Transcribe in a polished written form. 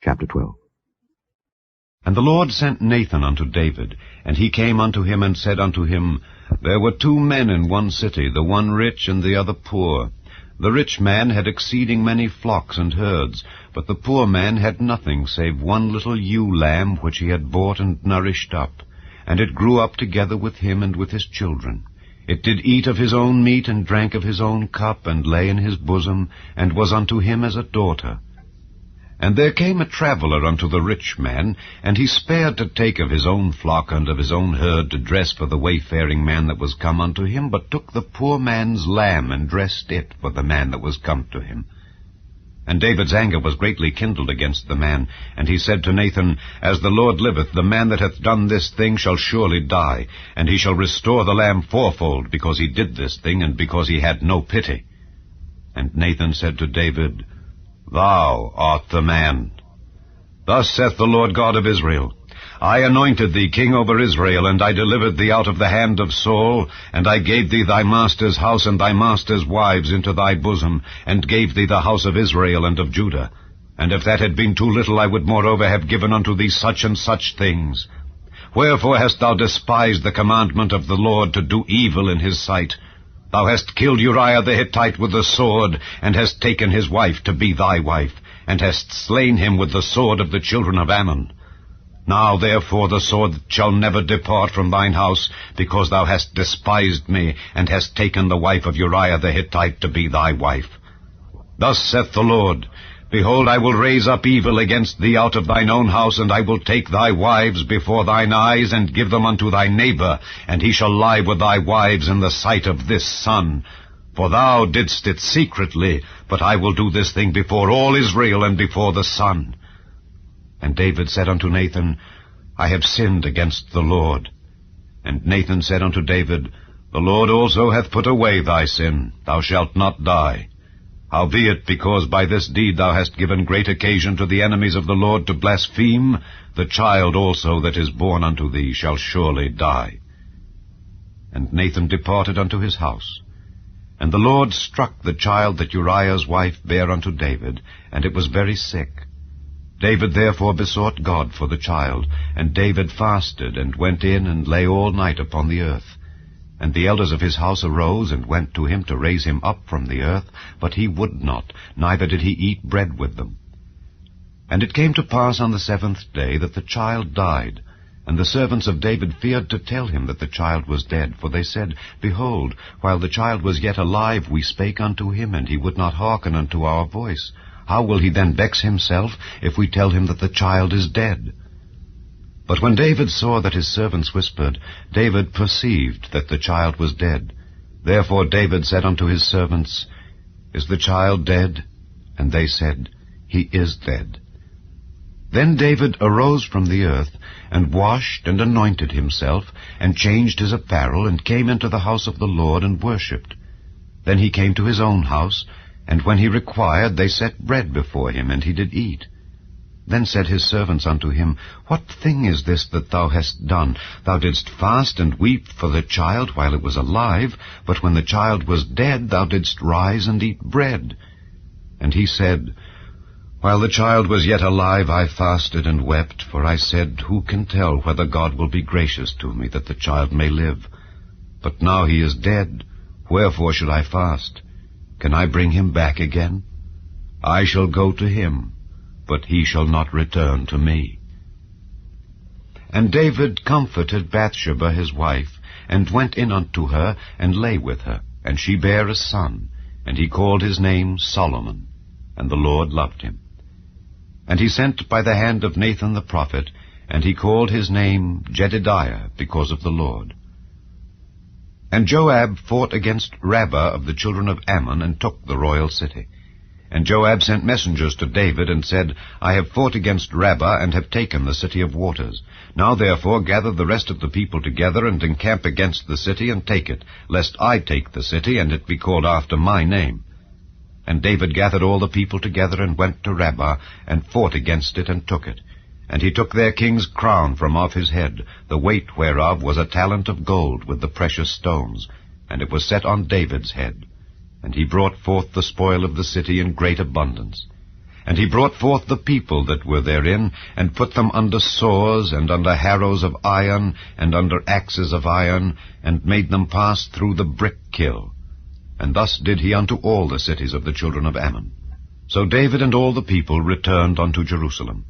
Chapter 12. And the Lord sent Nathan unto David, and he came unto him and said unto him, There were 2 men in one city, the one rich and the other poor. The rich man had exceeding many flocks and herds, but the poor man had nothing save one little ewe lamb which he had bought and nourished up. And it grew up together with him and with his children. It did eat of his own meat, and drank of his own cup, and lay in his bosom, and was unto him as a daughter. And there came a traveller unto the rich man, and he spared to take of his own flock and of his own herd to dress for the wayfaring man that was come unto him, but took the poor man's lamb, and dressed it for the man that was come to him. And David's anger was greatly kindled against the man, and he said to Nathan, As the Lord liveth, the man that hath done this thing shall surely die, and he shall restore the lamb fourfold, because he did this thing, and because he had no pity. And Nathan said to David, Thou art the man. Thus saith the Lord God of Israel, I anointed thee king over Israel, and I delivered thee out of the hand of Saul, and I gave thee thy master's house and thy master's wives into thy bosom, and gave thee the house of Israel and of Judah. And if that had been too little, I would moreover have given unto thee such and such things. Wherefore hast thou despised the commandment of the Lord to do evil in his sight? Thou hast killed Uriah the Hittite with the sword, and hast taken his wife to be thy wife, and hast slain him with the sword of the children of Ammon. Now therefore the sword shall never depart from thine house, because thou hast despised me, and hast taken the wife of Uriah the Hittite to be thy wife. Thus saith the Lord, Behold, I will raise up evil against thee out of thine own house, and I will take thy wives before thine eyes, and give them unto thy neighbor, and he shall lie with thy wives in the sight of this sun. For thou didst it secretly, but I will do this thing before all Israel and before the sun. And David said unto Nathan, I have sinned against the Lord. And Nathan said unto David, The Lord also hath put away thy sin, thou shalt not die. Howbeit, because by this deed thou hast given great occasion to the enemies of the Lord to blaspheme, the child also that is born unto thee shall surely die. And Nathan departed unto his house. And the Lord struck the child that Uriah's wife bare unto David, and it was very sick. David therefore besought God for the child, and David fasted, and went in and lay all night upon the earth. And the elders of his house arose, and went to him to raise him up from the earth, but he would not, neither did he eat bread with them. And it came to pass on the 7th day that the child died. And the servants of David feared to tell him that the child was dead, for they said, Behold, while the child was yet alive, we spake unto him, and he would not hearken unto our voice. How will he then vex himself, if we tell him that the child is dead? But when David saw that his servants whispered, David perceived that the child was dead. Therefore David said unto his servants, Is the child dead? And they said, He is dead. Then David arose from the earth, and washed and anointed himself, and changed his apparel, and came into the house of the Lord, and worshipped. Then he came to his own house, and when he required, they set bread before him, and he did eat. Then said his servants unto him, What thing is this that thou hast done? Thou didst fast and weep for the child while it was alive, but when the child was dead, thou didst rise and eat bread. And he said, While the child was yet alive, I fasted and wept, for I said, Who can tell whether God will be gracious to me, that the child may live? But now he is dead, wherefore should I fast? Can I bring him back again? I shall go to him, but he shall not return to me. And David comforted Bathsheba his wife, and went in unto her, and lay with her. And she bare a son, and he called his name Solomon, and the Lord loved him. And he sent by the hand of Nathan the prophet, and he called his name Jedidiah, because of the Lord. And Joab fought against Rabbah of the children of Ammon, and took the royal city. And Joab sent messengers to David, and said, I have fought against Rabbah, and have taken the city of waters. Now therefore gather the rest of the people together, and encamp against the city, and take it, lest I take the city, and it be called after my name. And David gathered all the people together, and went to Rabbah, and fought against it, and took it. And he took their king's crown from off his head, the weight whereof was a talent of gold with the precious stones, and it was set on David's head. And he brought forth the spoil of the city in great abundance. And he brought forth the people that were therein, and put them under saws, and under harrows of iron, and under axes of iron, and made them pass through the brick kiln. And thus did he unto all the cities of the children of Ammon. So David and all the people returned unto Jerusalem.